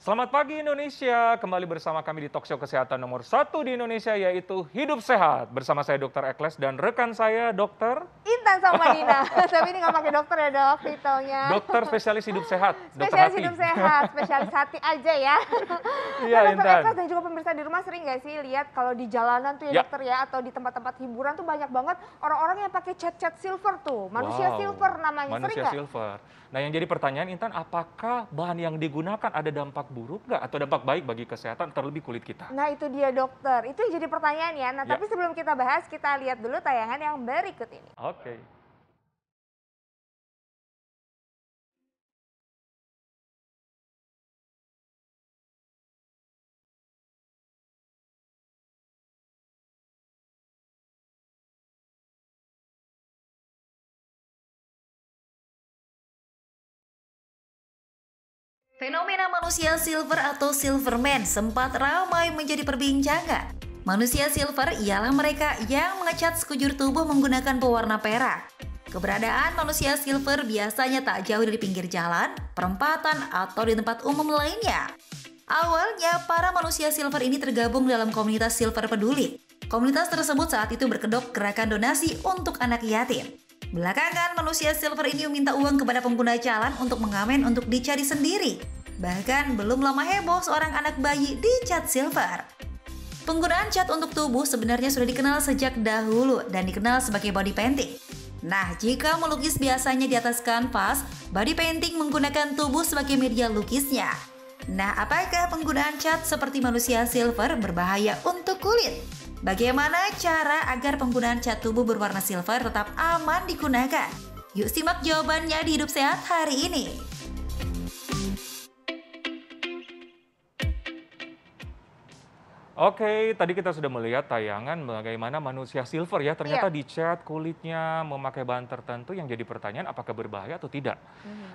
Selamat pagi Indonesia, kembali bersama kami di Talkshow Kesehatan nomor 1 di Indonesia yaitu Hidup Sehat. Bersama saya Dr. Ekles dan rekan saya Dr. Intan sama Dina. Tapi ini nggak pakai dokter ya dok, titelnya. Dokter spesialis hidup sehat, Dokter Spesialis Hati. hidup sehat, spesialis hati aja ya. Iya, Dokter Intan. Ekles dan juga pemirsa di rumah sering nggak sih lihat kalau di jalanan tuh ya, Ya. dokter ya, atau di tempat-tempat hiburan tuh banyak banget orang-orang yang pakai cat silver tuh. Manusia Wow, silver namanya, sering manusia nggak? silver. Nah yang jadi pertanyaan Intan, apakah bahan yang digunakan ada dampak buruk nggak atau dampak baik bagi kesehatan terlebih kulit kita? Nah itu dia dokter, itu yang jadi pertanyaan ya. Nah Ya. tapi sebelum kita bahas, kita lihat dulu tayangan yang berikut ini. Oke. Fenomena manusia silver atau silverman sempat ramai menjadi perbincangan. Manusia silver ialah mereka yang mengecat sekujur tubuh menggunakan pewarna perak. Keberadaan manusia silver biasanya tak jauh dari pinggir jalan, perempatan, atau di tempat umum lainnya. Awalnya, para manusia silver ini tergabung dalam komunitas silver peduli. Komunitas tersebut saat itu berkedok gerakan donasi untuk anak yatim. Belakangan, manusia silver ini meminta uang kepada pengguna jalan untuk mengamen untuk dicari sendiri. Bahkan belum lama heboh seorang anak bayi dicat silver. Penggunaan cat untuk tubuh sebenarnya sudah dikenal sejak dahulu dan dikenal sebagai body painting. Nah, jika melukis biasanya di atas kanvas, body painting menggunakan tubuh sebagai media lukisnya. Nah, apakah penggunaan cat seperti manusia silver berbahaya untuk kulit? Bagaimana cara agar penggunaan cat tubuh berwarna silver tetap aman digunakan? Yuk simak jawabannya di Hidup Sehat hari ini. Oke, tadi kita sudah melihat tayangan bagaimana manusia silver ya, ternyata dicat kulitnya memakai bahan tertentu yang jadi pertanyaan apakah berbahaya atau tidak.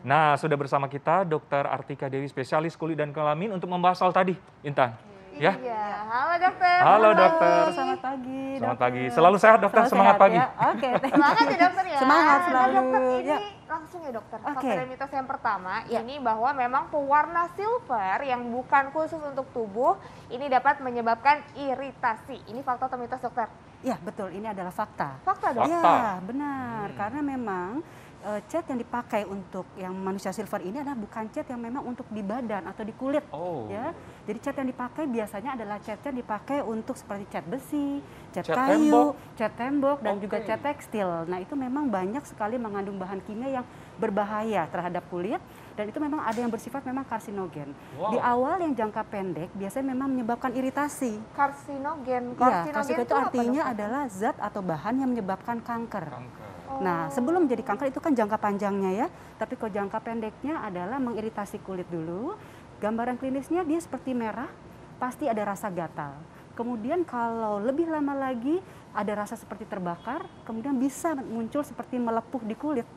Nah, sudah bersama kita Dr. Artika Dewi, spesialis kulit dan kelamin untuk membahas soal tadi, Intan. Ya. Iya, halo dokter. Halo dokter. Selamat pagi. Selamat dokter. pagi. Selalu sehat dokter, Selalu semangat sehat, pagi. ya. Oke, Semangat ya dokter ya. Semangat Nah, selalu. dokter ini Ya. langsung ya dokter. Oke. Fakta dan mitos yang pertama Ya. ini bahwa memang pewarna silver yang bukan khusus untuk tubuh ini dapat menyebabkan iritasi. Ini fakta atau mitos dokter? Ya, betul. Ini adalah fakta. Fakta dok. Fakta. Ya, benar. Karena memang cat yang dipakai untuk yang manusia silver ini adalah bukan cat yang memang untuk di badan atau di kulit. Oh. Ya, jadi cat yang dipakai biasanya adalah cat yang dipakai untuk seperti cat besi, cat Cat kayu, tembok. cat tembok, dan juga Oke. cat tekstil. Nah, itu memang banyak sekali mengandung bahan kimia yang berbahaya terhadap kulit, dan itu memang ada yang bersifat memang karsinogen. Wow. Di awal yang jangka pendek biasanya memang menyebabkan iritasi. Karsinogen. Ya, karsinogen itu apa, artinya dokter? adalah zat atau bahan yang menyebabkan kanker. Kanker. Nah, sebelum menjadi kanker itu kan jangka panjangnya ya, tapi kalau jangka pendeknya adalah mengiritasi kulit dulu. Gambaran klinisnya dia seperti merah, pasti ada rasa gatal. Kemudian kalau lebih lama lagi ada rasa seperti terbakar, kemudian bisa muncul seperti melepuh di kulit.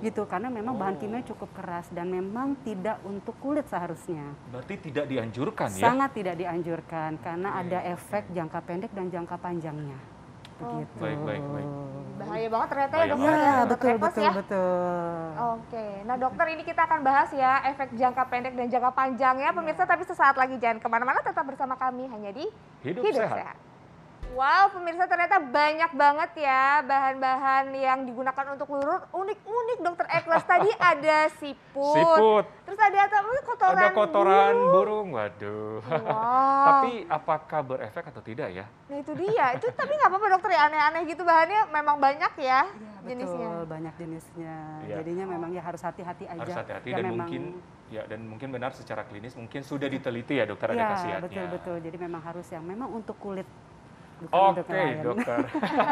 Gitu, karena memang bahan kimia cukup keras dan memang tidak untuk kulit seharusnya. Berarti tidak dianjurkan ya? Sangat tidak dianjurkan karena ada efek jangka pendek dan jangka panjangnya. Begitu. Baik. Bahaya banget ternyata ya Bahaya dokter. banget. Ya, Dokter betul, Ekles betul, ya. betul. Oke, nah dokter ini kita akan bahas ya efek jangka pendek dan jangka panjangnya pemirsa, tapi sesaat lagi jangan kemana-mana, tetap bersama kami hanya di Hidup Sehat. Wow, pemirsa ternyata banyak banget ya bahan-bahan yang digunakan untuk lurur, unik-unik dokter Ekles. Tadi ada siput, Siput. terus ada kotoran, Ada kotoran burung, waduh. Wow. Tapi apakah berefek atau tidak ya? Nah itu dia, itu tapi nggak apa-apa dokter ya, aneh-aneh gitu bahannya memang banyak ya Ya, jenisnya. betul, banyak jenisnya. Iya. Jadinya memang ya harus hati-hati aja. Harus hati-hati Ya, dan memang, mungkin benar secara klinis mungkin sudah diteliti ya dokter ada ya, khasiatnya. betul. Jadi memang harus yang memang untuk kulit, bukan untuk Oke, yang lain. dokter.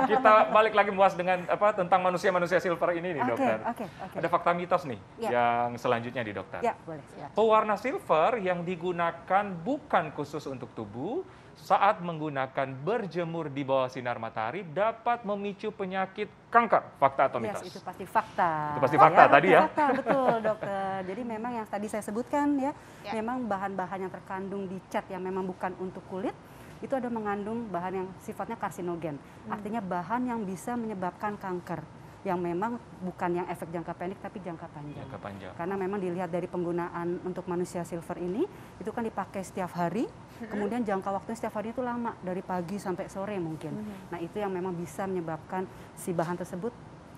Kita balik lagi membahas dengan tentang manusia-manusia silver ini nih, dokter. Oke. Ada fakta mitos nih Ya. yang selanjutnya di dokter. Ya, boleh. Silakan. Pewarna silver yang digunakan bukan khusus untuk tubuh saat menggunakan berjemur di bawah sinar matahari dapat memicu penyakit kanker. Fakta atau mitos? Yes, itu pasti fakta. Itu pasti fakta tadi ya? Fakta, betul dokter. Jadi memang yang tadi saya sebutkan ya, Ya. memang bahan-bahan yang terkandung di cat yang memang bukan untuk kulit, itu ada mengandung bahan yang sifatnya karsinogen. Artinya bahan yang bisa menyebabkan kanker. yang memang bukan yang efek jangka pendek tapi jangka panjang. Jangka panjang. Karena memang dilihat dari penggunaan untuk manusia silver ini, itu kan dipakai setiap hari, kemudian jangka waktunya setiap hari itu lama, dari pagi sampai sore mungkin. Nah itu yang memang bisa menyebabkan si bahan tersebut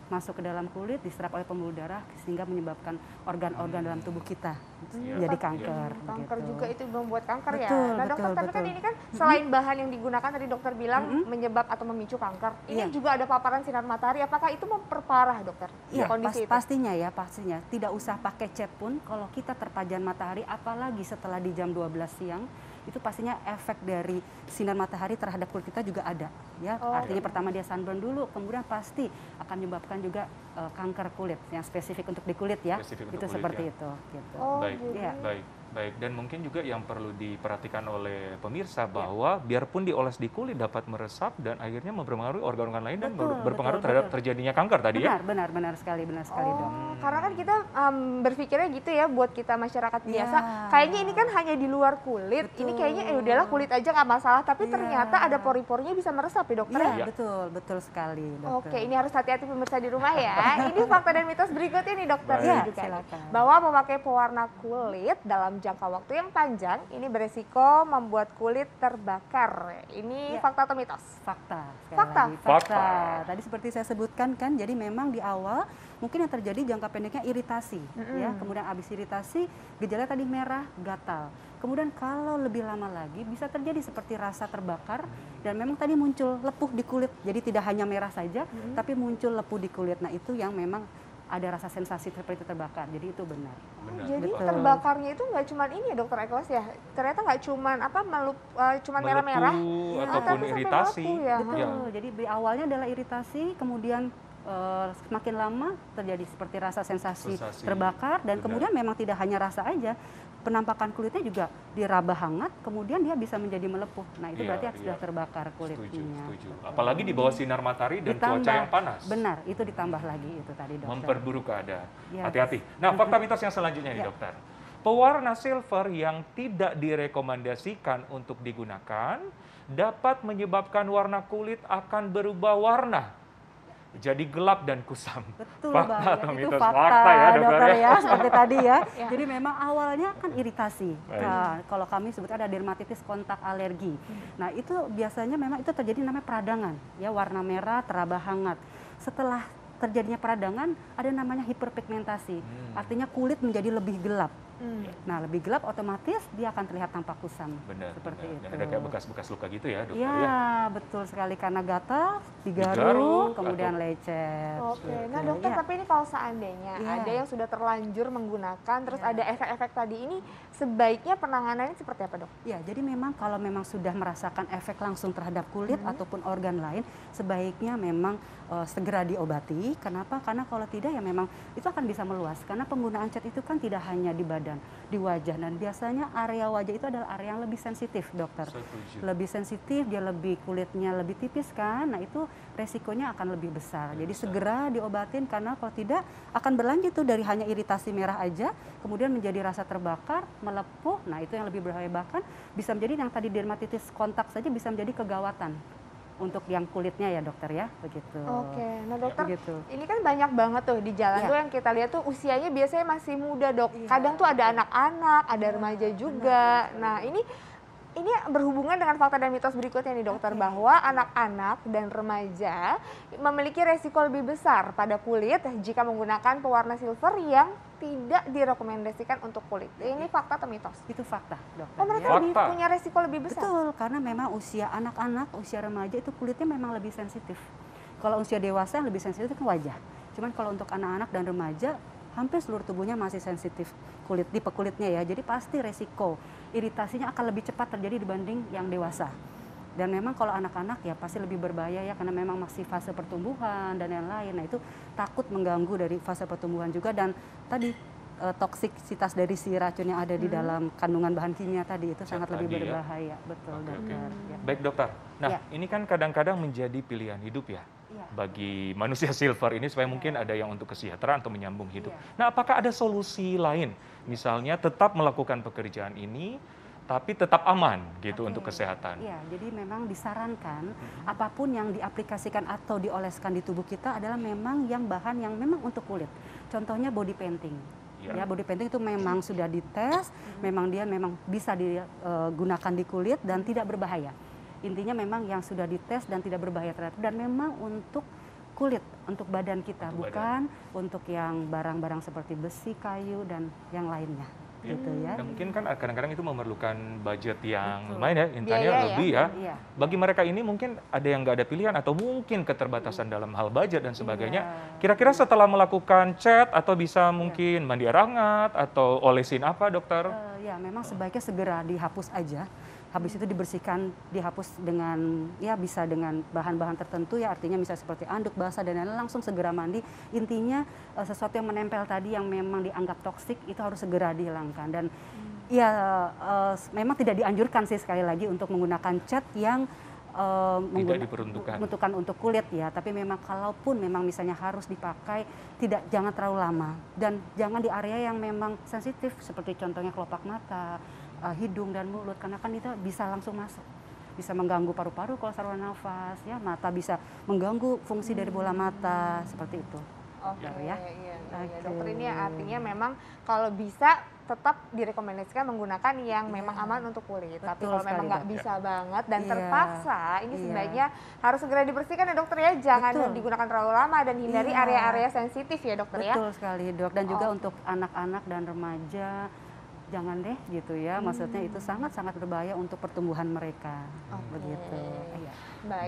masuk ke dalam kulit, diserap oleh pembuluh darah sehingga menyebabkan organ-organ dalam tubuh kita jadi kanker. Kanker gitu. juga itu membuat kanker ya. Betul, Nah dokter, betul, tapi kan betul. ini kan selain bahan yang digunakan tadi dokter bilang menyebab atau memicu kanker, ini Iya. juga ada paparan sinar matahari. Apakah itu memperparah dokter Iya, kondisi itu? pastinya ya, pastinya. Tidak usah pakai cat pun, kalau kita terpajan matahari, apalagi setelah di jam 12 siang, itu pastinya efek dari sinar matahari terhadap kulit kita juga ada. Ya, artinya pertama dia sunburn dulu, kemudian pasti akan menyebabkan juga kanker kulit yang spesifik untuk di kulit ya. Spesifik untuk Itu kulit, seperti ya. itu. Gitu. Oh, Baik, gitu. Iya. baik. Dan mungkin juga yang perlu diperhatikan oleh pemirsa bahwa biarpun dioles di kulit dapat meresap dan akhirnya mempengaruhi organ-organ lain dan Betul, berpengaruh betul, terhadap betul. terjadinya kanker tadi ya. Benar sekali dok. Karena kan kita berpikirnya gitu ya, buat kita masyarakat Iya. biasa, kayaknya ini kan hanya di luar kulit, ini kayaknya udahlah kulit aja nggak masalah, tapi Iya. ternyata ada pori-porinya bisa meresap ya dokter. Iya, ya? betul sekali dokter. Oke, ini harus hati-hati pemirsa di rumah ya. Ini fakta dan mitos berikutnya nih dokter. Baik. Ini Iya, juga nih. silakan. Bahwa memakai pewarna kulit dalam jangka waktu yang panjang ini beresiko membuat kulit terbakar. Ini Iya. fakta atau mitos? Fakta. sekali Fakta? lagi. Fakta. Tadi seperti saya sebutkan kan, jadi memang di awal mungkin yang terjadi jangka pendeknya iritasi, ya. Kemudian habis iritasi, gejala tadi merah, gatal. Kemudian kalau lebih lama lagi bisa terjadi seperti rasa terbakar dan memang tadi muncul lepuh di kulit. Jadi tidak hanya merah saja, tapi muncul lepuh di kulit. Nah itu yang memang ada rasa sensasi seperti terbakar. Jadi itu benar. Benar. Jadi Betul. terbakarnya itu nggak cuma ini ya dokter Eklas ya? Ternyata nggak cuma cuman merah-merah. Melepuh Ya, ataupun tapi sampai iritasi. melepuh ya. Betul. Ya. Jadi di awalnya adalah iritasi, kemudian semakin lama terjadi seperti rasa sensasi Sensasi. terbakar dan Benar. kemudian memang tidak hanya rasa aja, penampakan kulitnya juga diraba hangat, kemudian dia bisa menjadi melepuh. Nah itu Iya, berarti sudah iya. terbakar kulitnya. Setuju. Apalagi di bawah sinar matahari dan cuaca yang panas. Benar, itu ditambah lagi itu tadi dokter. Memperburuk keadaan. Ya. Hati-hati. Nah, fakta mitos yang selanjutnya nih Ya. dokter. Pewarna silver yang tidak direkomendasikan untuk digunakan dapat menyebabkan warna kulit akan berubah warna. Jadi gelap dan kusam. Betul Fakta banget, atau itu mitos? fakta, Fakta ya, dokter ya. ya, seperti tadi ya. Ya. Jadi memang awalnya kan iritasi. Baik. Nah, kalau kami sebut ada dermatitis kontak alergi. Nah itu biasanya memang itu terjadi namanya peradangan, ya warna merah teraba hangat. Setelah terjadinya peradangan ada namanya hiperpigmentasi, artinya kulit menjadi lebih gelap. Nah lebih gelap otomatis dia akan terlihat tampak kusam. Benar. Seperti benar. itu. Dan ada kayak bekas-bekas luka gitu ya, dokter ya. Ya, betul sekali karena gatal, digaruk, Digaruk, kemudian atau- lecet. Oke, gitu. nah dokter Ya. tapi ini kalau seandainya Iya. ada yang sudah terlanjur menggunakan, terus Iya. ada efek-efek tadi ini, sebaiknya penanganannya seperti apa dok? Ya, jadi memang kalau memang sudah merasakan efek langsung terhadap kulit ataupun organ lain, sebaiknya memang segera diobati. Kenapa? Karena kalau tidak ya memang itu akan bisa meluas. Karena penggunaan cat itu kan tidak hanya di badan, di wajah. Dan biasanya area wajah itu adalah area yang lebih sensitif, dokter. Setuju. Lebih sensitif, dia lebih kulitnya lebih tipis kan. Nah itu resikonya akan lebih besar. Jadi segera diobatin karena kalau tidak akan berlanjut tuh dari hanya iritasi merah aja, kemudian menjadi rasa terbakar, melepuh. Nah itu yang lebih berbahaya, bahkan bisa menjadi yang tadi dermatitis kontak saja bisa menjadi kegawatan untuk yang kulitnya ya dokter ya, begitu. Oke, nah dokter Begitu. ini kan banyak banget tuh di jalan Iya. tuh yang kita lihat tuh usianya biasanya masih muda dok. Iya. Kadang tuh ada anak-anak, ada remaja juga. Nah ini berhubungan dengan fakta dan mitos berikutnya nih dokter, Oke. bahwa anak-anak dan remaja memiliki resiko lebih besar pada kulit jika menggunakan pewarna silver yang tidak direkomendasikan untuk kulit. Ini fakta atau mitos? Itu fakta dokter. Oh mereka ya. lebih Fakta. punya resiko lebih besar? Betul, karena memang usia anak-anak, usia remaja itu kulitnya memang lebih sensitif. Kalau usia dewasa yang lebih sensitif kan wajah. Cuman kalau untuk anak-anak dan remaja, hampir seluruh tubuhnya masih sensitif tipe kulitnya ya. Jadi pasti resiko iritasinya akan lebih cepat terjadi dibanding yang dewasa. Dan memang kalau anak-anak ya pasti lebih berbahaya ya karena memang masih fase pertumbuhan dan yang lain. Nah itu takut mengganggu dari fase pertumbuhan juga dan tadi toksisitas dari si racun yang ada di dalam kandungan bahan kimia tadi itu sangat lebih tadi ya. berbahaya. Betul Oke, oke. dokter. Ya. Baik dokter. Nah, Ya. ini kan kadang-kadang menjadi pilihan hidup ya Iya. bagi manusia silver ini supaya mungkin ada yang untuk kesejahteraan atau menyambung hidup. Iya. Nah, apakah ada solusi lain? Misalnya tetap melakukan pekerjaan ini, tapi tetap aman gitu Oke. untuk kesehatan. Iya, jadi memang disarankan apapun yang diaplikasikan atau dioleskan di tubuh kita adalah memang yang bahan yang memang untuk kulit. Contohnya body painting. Ya. Ya, body painting itu memang sudah dites, memang dia memang bisa digunakan di kulit dan tidak berbahaya. Intinya memang yang sudah dites dan tidak berbahaya terhadap dan memang untuk kulit, untuk badan kita, Untuk bukan untuk yang barang-barang seperti besi, kayu dan yang lainnya. Gitu ya. Dan mungkin kan kadang-kadang itu memerlukan budget yang Betul. lumayan ya, intannya Biaya ya. lebih ya. Iya. Bagi mereka ini mungkin ada yang nggak ada pilihan atau mungkin keterbatasan dalam hal budget dan sebagainya. Iya. Kira-kira setelah melakukan cat atau bisa mungkin mandi air hangat atau olesin apa dokter? Ya, memang sebaiknya segera dihapus aja. Habis itu dibersihkan, dihapus dengan ya bisa dengan bahan-bahan tertentu ya, artinya misalnya seperti anduk basah dan lain-lain, langsung segera mandi. Intinya sesuatu yang menempel tadi yang memang dianggap toksik itu harus segera dihilangkan dan ya memang tidak dianjurkan sih sekali lagi untuk menggunakan cat yang diperuntukkan untuk kulit ya, tapi memang kalaupun memang misalnya harus dipakai jangan terlalu lama dan jangan di area yang memang sensitif seperti contohnya kelopak mata, hidung dan mulut karena kan itu bisa langsung masuk, bisa mengganggu paru-paru kalau saluran nafas ya, mata bisa mengganggu fungsi dari bola mata seperti itu. Oke, Ya. iya. Oke. Dokter, ini artinya memang kalau bisa tetap direkomendasikan menggunakan yang memang aman untuk kulit. Tapi Betul kalau memang sekali, nggak Dok. bisa banget dan Iya. terpaksa, ini Iya. sebaiknya harus segera dibersihkan ya dokter ya. Jangan Betul. digunakan terlalu lama dan hindari Iya. area-area sensitif ya dokter ya. Betul sekali dok, dan juga Oh. untuk anak-anak dan remaja jangan deh gitu ya, maksudnya itu sangat-sangat berbahaya untuk pertumbuhan mereka. Oke. Begitu. Iya.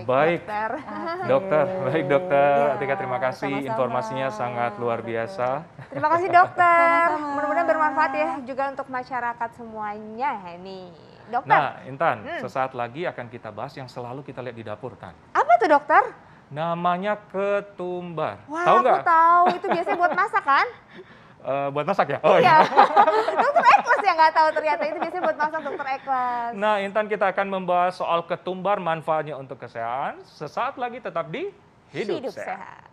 Baik. Dokter. Dokter, baik dokter. Iya, Atika terima kasih, sama-sama, informasinya sangat luar dokter. biasa. Terima kasih dokter. Sama-sama. Mudah-mudahan bermanfaat ya juga untuk masyarakat semuanya nih. Dokter, Nah, Intan, sesaat lagi akan kita bahas yang selalu kita lihat di dapur, Tan. apa tuh dokter? Namanya ketumbar. Wah, Tahu aku nggak? tahu. Itu biasanya buat masak kan? Buat masak ya? Oh Iya. Dokter Eklas yang nggak tahu ternyata itu biasanya buat masak dokter Eklas. Nah, Intan, kita akan membahas soal ketumbar, manfaatnya untuk kesehatan. Sesaat lagi tetap di Hidup Sehat. Sehat.